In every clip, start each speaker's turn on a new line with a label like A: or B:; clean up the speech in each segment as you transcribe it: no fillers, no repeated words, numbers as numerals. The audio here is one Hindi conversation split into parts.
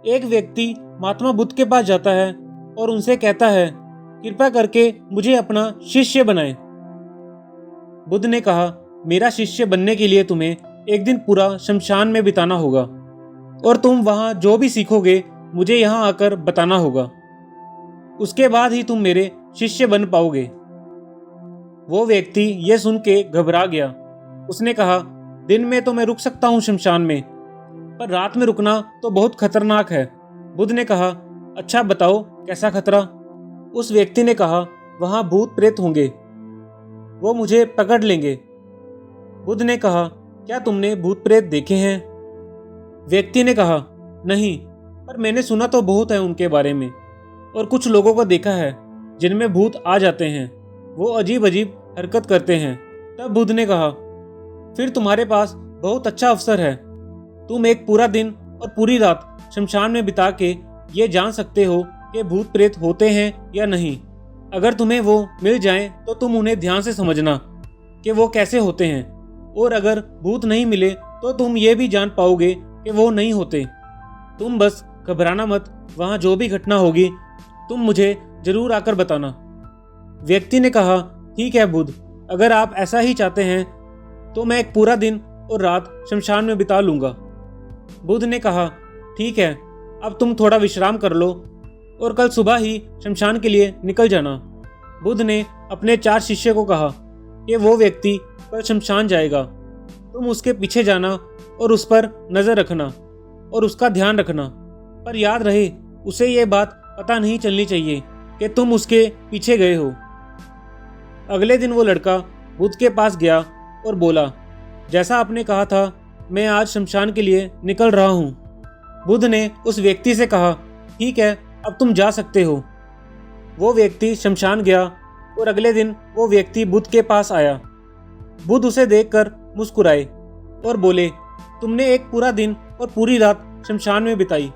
A: एक व्यक्ति महात्मा बुद्ध के पास जाता है और उनसे कहता है, कृपया करके मुझे अपना शिष्य बनाएं। बुद्ध ने कहा, मेरा शिष्य बनने के लिए तुम्हें एक दिन पूरा शमशान में बिताना होगा और तुम वहां जो भी सीखोगे मुझे यहाँ आकर बताना होगा। उसके बाद ही तुम मेरे शिष्य बन पाओगे। वो व्यक्ति यह सुन के घबरा गया। उसने कहा, दिन में तो मैं रुक सकता हूँ शमशान में, पर रात में रुकना तो बहुत खतरनाक है। बुद्ध ने कहा, अच्छा बताओ कैसा खतरा? उस व्यक्ति ने कहा, वहां भूत प्रेत होंगे, वो मुझे पकड़ लेंगे। बुद्ध ने कहा, क्या तुमने भूत प्रेत देखे हैं? व्यक्ति ने कहा, नहीं, पर मैंने सुना तो बहुत है उनके बारे में और कुछ लोगों को देखा है जिनमें भूत आ जाते हैं, वो अजीब अजीब हरकत करते हैं। तब बुद्ध ने कहा, फिर तुम्हारे पास बहुत अच्छा अवसर है। तुम एक पूरा दिन और पूरी रात शमशान में बिता के ये जान सकते हो कि भूत प्रेत होते हैं या नहीं। अगर तुम्हें वो मिल जाएं तो तुम उन्हें ध्यान से समझना कि वो कैसे होते हैं, और अगर भूत नहीं मिले तो तुम ये भी जान पाओगे कि वो नहीं होते। तुम बस घबराना मत, वहां जो भी घटना होगी तुम मुझे जरूर आकर बताना। व्यक्ति ने कहा, ठीक है बुद्ध, अगर आप ऐसा ही चाहते हैं तो मैं एक पूरा दिन और रात शमशान में बिता लूंगा। बुद्ध ने कहा, ठीक है, अब तुम थोड़ा विश्राम कर लो और कल सुबह ही शमशान के लिए निकल जाना। बुद्ध ने अपने 4 शिष्य को कहा कि वो व्यक्ति कल शमशान जाएगा, तुम उसके पीछे जाना और उस पर नजर रखना और उसका ध्यान रखना, पर याद रहे उसे ये बात पता नहीं चलनी चाहिए कि तुम उसके पीछे गए हो। अगले दिन वो लड़का बुद्ध के पास गया और बोला, जैसा आपने कहा था मैं आज शमशान के लिए निकल रहा हूँ। बुद्ध ने उस व्यक्ति से कहा, ठीक है, अब तुम जा सकते हो। वो व्यक्ति शमशान गया और अगले दिन वो व्यक्ति बुद्ध के पास आया। बुद्ध उसे देखकर मुस्कुराए और बोले, तुमने एक पूरा दिन और पूरी रात शमशान में बिताई,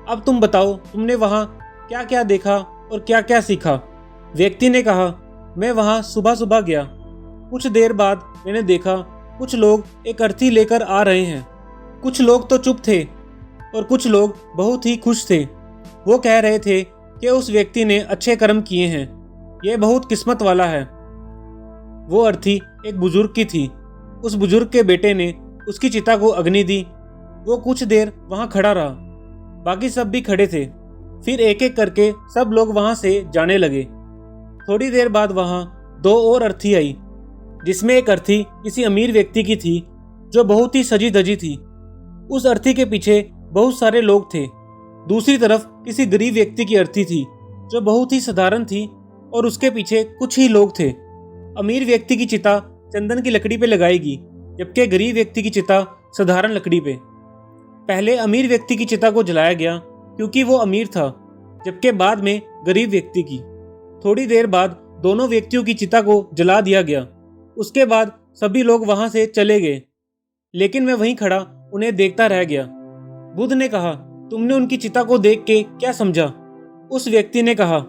A: अब तुम बताओ तुमने वहां क्या क्या देखा और क्या क्या सीखा? व्यक्ति ने कहा, मैं वहां सुबह सुबह गया। कुछ देर बाद मैंने देखा कुछ लोग एक अर्थी लेकर आ रहे हैं। कुछ लोग तो चुप थे और कुछ लोग बहुत ही खुश थे। वो कह रहे थे कि उस व्यक्ति ने अच्छे कर्म किए हैं, यह बहुत किस्मत वाला है। वो अर्थी एक बुजुर्ग की थी। उस बुजुर्ग के बेटे ने उसकी चिता को अग्नि दी। वो कुछ देर वहां खड़ा रहा, बाकी सब भी खड़े थे। फिर एक एक करके सब लोग वहां से जाने लगे। थोड़ी देर बाद वहां 2 और अर्थी आई, जिसमें एक अर्थी किसी अमीर व्यक्ति की थी जो बहुत ही सजी धजी थी। उस अर्थी के पीछे बहुत सारे लोग थे। दूसरी तरफ किसी गरीब व्यक्ति की अर्थी थी जो बहुत ही साधारण थी और उसके पीछे कुछ ही लोग थे। अमीर व्यक्ति की चिता चंदन की लकड़ी पे लगाएगी, जबकि गरीब व्यक्ति की चिता साधारण लकड़ी पे। पहले अमीर व्यक्ति की चिता को जलाया गया क्योंकि वो अमीर था, जबकि बाद में गरीब व्यक्ति की। थोड़ी देर बाद दोनों व्यक्तियों की चिता को जला दिया गया। उसके बाद सभी लोग वहां से चले गए, लेकिन मैं वहीं खड़ा उन्हें देखता रह गया। बुद्ध ने कहा, तुमने उनकी चिता को देख के क्या समझा? उस व्यक्ति ने कहा,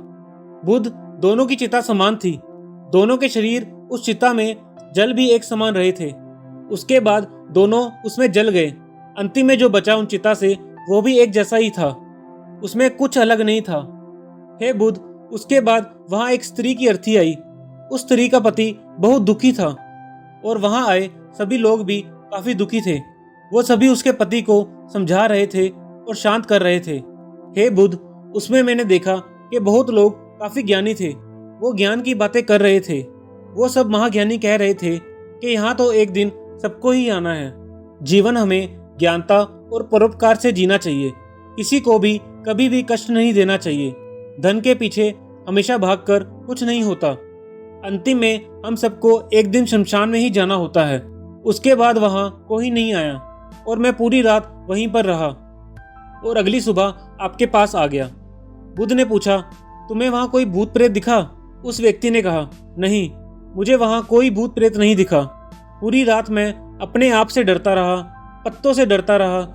A: बुद्ध, दोनों की चिता समान थी। दोनों के शरीर उस चिता में जल भी एक समान रहे थे। उसके बाद दोनों उसमें जल गए। अंतिम में जो बचा उन चिता से वो भी एक जैसा ही था, उसमें कुछ अलग नहीं था। हे बुद्ध, उसके बाद वहां एक स्त्री की अर्थी आई। उस स्त्री का पति बहुत दुखी था और वहां आए सभी लोग भी काफी दुखी थे। वो सभी उसके पति को समझा रहे थे और शांत कर रहे थे। हे बुद्ध, उसमें मैंने देखा कि बहुत लोग काफी ज्ञानी थे। वो ज्ञान की बातें कर रहे थे। वो सब महाज्ञानी कह रहे थे कि यहाँ तो एक दिन सबको ही आना है। जीवन हमें ज्ञानता और परोपकार से जीना चाहिए। किसी को भी कभी भी कष्ट नहीं देना चाहिए। धन के पीछे हमेशा भागकर कुछ नहीं होता। अंतिम में हम सबको एक दिन शमशान में ही जाना होता है। उसके बाद वहां कोई नहीं आया और मैं पूरी रात वहीं पर रहा और अगली सुबह आपके पास आ गया। बुद्ध ने पूछा, तुम्हें वहां कोई भूत प्रेत दिखा? उस व्यक्ति ने कहा, नहीं, मुझे वहां कोई भूत प्रेत नहीं दिखा। पूरी रात मैं अपने आप से डरता रहा, पत्तों से डरता रहा,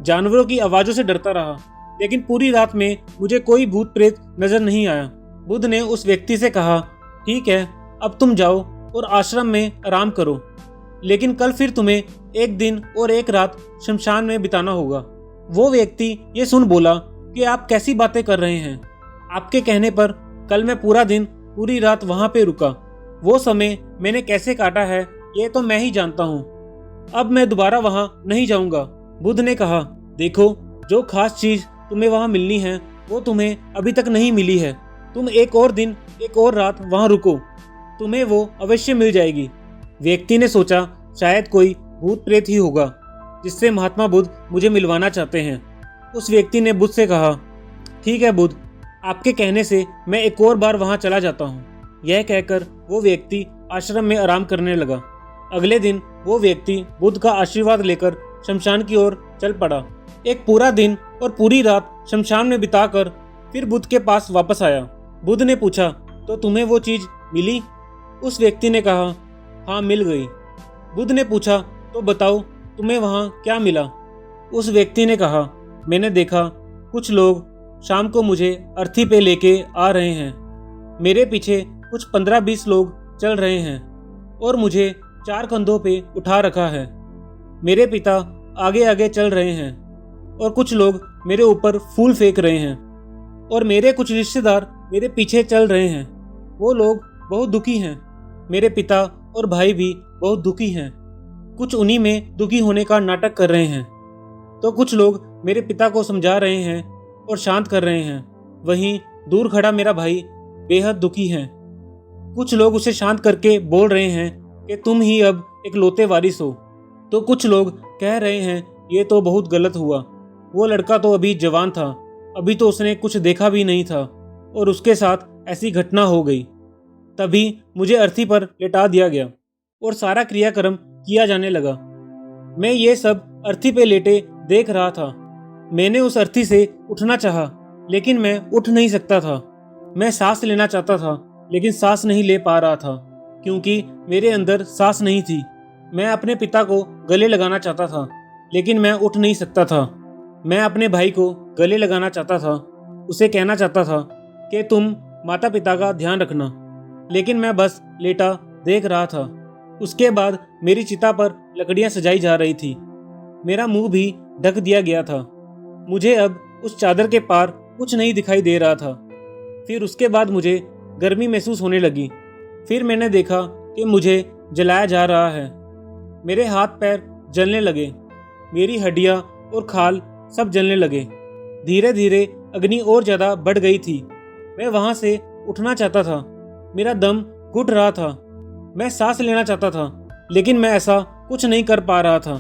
A: जानवरों की आवाजों से डरता रहा, लेकिन पूरी रात में मुझे कोई भूत प्रेत नजर नहीं आया। बुद्ध ने उस व्यक्ति से कहा, ठीक है, अब तुम जाओ और आश्रम में आराम करो, लेकिन कल फिर तुम्हें एक दिन और एक रात शमशान में बिताना होगा। वो व्यक्ति ये सुन बोला कि आप कैसी बातें कर रहे हैं। आपके कहने पर कल मैं पूरा दिन पूरी रात वहां पे रुका। वो समय मैंने कैसे काटा है ये तो मैं ही जानता हूँ। अब मैं दोबारा वहां नहीं जाऊंगा। बुद्ध ने कहा, देखो, जो खास चीज तुम्हें वहां मिलनी है वो तुम्हें अभी तक नहीं मिली है। तुम एक और दिन, एक और रात वहां रुको, तुम्हें वो अवश्य मिल जाएगी। व्यक्ति ने सोचा शायद कोई भूत प्रेत ही होगा जिससे महात्मा बुद्ध मुझे मिलवाना चाहते हैं। उस व्यक्ति ने बुद्ध से कहा, ठीक है बुद्ध, आपके कहने से मैं एक और बार वहां चला जाता हूँ। यह कहकर वो व्यक्ति आश्रम में आराम करने लगा। अगले दिन वो व्यक्ति बुद्ध का आशीर्वाद लेकर शमशान की ओर चल पड़ा। एक पूरा दिन और पूरी रात शमशान में बिताकर फिर बुद्ध के पास वापस आया। बुद्ध ने पूछा, तो तुम्हें वो चीज मिली? उस व्यक्ति ने कहा, हाँ मिल गई। बुद्ध ने पूछा, तो बताओ तुम्हें वहां क्या मिला? उस व्यक्ति ने कहा, मैंने देखा कुछ लोग शाम को मुझे अर्थी पे लेके आ रहे हैं। मेरे पीछे कुछ 15-20 लोग चल रहे हैं और मुझे 4 कंधों पे उठा रखा है। मेरे पिता आगे आगे चल रहे हैं और कुछ लोग मेरे ऊपर फूल फेंक रहे हैं और मेरे कुछ रिश्तेदार मेरे पीछे चल रहे हैं। वो लोग बहुत दुखी हैं। मेरे पिता और भाई भी बहुत दुखी हैं। कुछ उन्हीं में दुखी होने का नाटक कर रहे हैं, तो कुछ लोग मेरे पिता को समझा रहे हैं और शांत कर रहे हैं। वहीं दूर खड़ा मेरा भाई बेहद दुखी है। कुछ लोग उसे शांत करके बोल रहे हैं कि तुम ही अब एक लौते वारिस हो, तो कुछ लोग कह रहे हैं ये तो बहुत गलत हुआ। वो लड़का तो अभी जवान था, अभी तो उसने कुछ देखा भी नहीं था और उसके साथ ऐसी घटना हो गई। तभी मुझे अर्थी पर लेटा दिया गया और सारा क्रियाक्रम किया जाने लगा। मैं ये सब अर्थी पे लेटे देख रहा था। मैंने उस अर्थी से उठना चाहा, लेकिन मैं उठ नहीं सकता था। मैं सांस लेना चाहता था, लेकिन सांस नहीं ले पा रहा था क्योंकि मेरे अंदर सांस नहीं थी। मैं अपने पिता को गले लगाना चाहता था, लेकिन मैं उठ नहीं सकता था। मैं अपने भाई को गले लगाना चाहता था, उसे कहना चाहता था कि तुम माता पिता का ध्यान रखना, लेकिन मैं बस लेटा देख रहा था। उसके बाद मेरी चिता पर लकड़ियां सजाई जा रही थी। मेरा मुंह भी ढक दिया गया था। मुझे अब उस चादर के पार कुछ नहीं दिखाई दे रहा था। फिर उसके बाद मुझे गर्मी महसूस होने लगी। फिर मैंने देखा कि मुझे जलाया जा रहा है। मेरे हाथ पैर जलने लगे, मेरी हड्डियां और खाल सब जलने लगे। धीरे धीरे अग्नि और ज्यादा बढ़ गई थी। मैं वहां से उठना चाहता था, मेरा दम घुट रहा था। मैं सांस लेना चाहता था, लेकिन मैं ऐसा कुछ नहीं कर पा रहा था।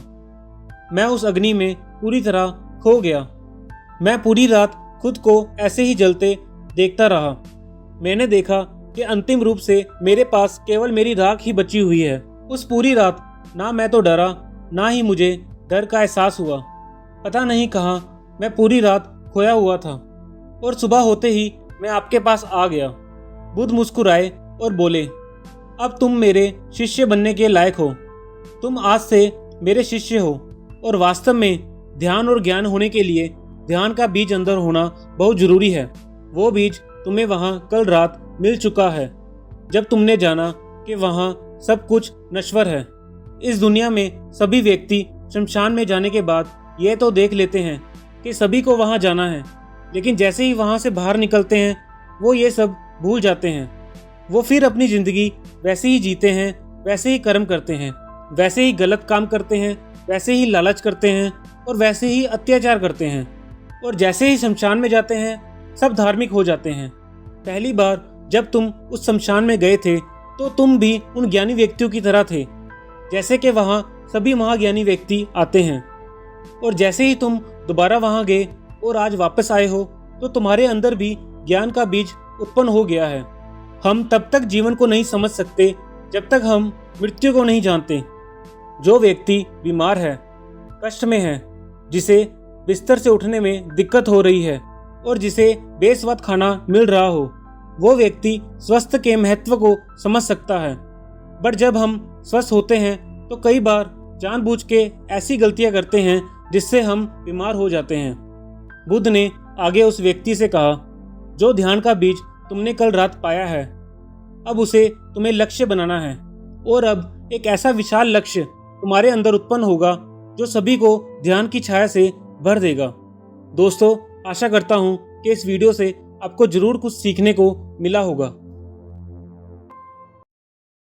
A: मैं उस अग्नि में पूरी तरह खो गया। मैं पूरी रात खुद को ऐसे ही जलते देखता रहा। मैंने देखा कि अंतिम रूप से मेरे पास केवल मेरी राख ही बची हुई है। उस पूरी रात ना मैं तो डरा, ना ही मुझे डर का एहसास हुआ। पता नहीं कहाँ मैं पूरी रात खोया हुआ था और सुबह होते ही मैं आपके पास आ गया। बुद्ध मुस्कुराए और बोले, अब तुम मेरे शिष्य बनने के लायक हो। तुम आज से मेरे शिष्य हो और वास्तव में ध्यान और ज्ञान होने के लिए ध्यान का बीज अंदर होना बहुत जरूरी है। वो बीज तुम्हें वहां कल रात मिल चुका है, जब तुमने जाना कि वहां सब कुछ नश्वर है। इस दुनिया में सभी व्यक्ति शमशान में जाने के बाद ये तो देख लेते हैं कि सभी को वहां जाना है, लेकिन जैसे ही वहां से बाहर निकलते हैं वो ये सब भूल जाते हैं। वो फिर अपनी जिंदगी वैसे ही जीते हैं, वैसे ही कर्म करते हैं, वैसे ही गलत काम करते हैं, वैसे ही लालच करते हैं और वैसे ही अत्याचार करते हैं। और जैसे ही शमशान में जाते हैं सब धार्मिक हो जाते हैं। पहली बार जब तुम उस शमशान में गए थे तो तुम भी उन ज्ञानी व्यक्तियों की तरह थे, जैसे कि वहाँ सभी महाज्ञानी व्यक्ति आते हैं। और जैसे ही तुम दोबारा वहाँ गए और आज वापस आए हो तो तुम्हारे अंदर भी ज्ञान का बीज उत्पन्न हो गया है। हम तब तक जीवन को नहीं समझ सकते जब तक हम मृत्यु को नहीं जानते। जो व्यक्ति बीमार है, कष्ट में है, जिसे बिस्तर से उठने में दिक्कत हो रही है और जिसे बेस्वाद खाना मिल रहा हो, वो व्यक्ति स्वस्थ के महत्व को समझ सकता है। बट जब हम स्वस्थ होते हैं तो कई बार जानबूझ के ऐसी गलतियां करते हैं जिससे हम बीमार हो जाते हैं। बुद्ध ने आगे उस व्यक्ति से कहा, जो ध्यान का बीज तुमने कल रात पाया है, अब उसे तुम्हें लक्ष्य बनाना है। और अब एक ऐसा विशाल लक्ष्य तुम्हारे अंदर उत्पन्न होगा जो सभी को ध्यान की छाया से भर देगा। दोस्तों, आशा करता हूँ कि इस वीडियो से आपको जरूर कुछ सीखने को मिला होगा।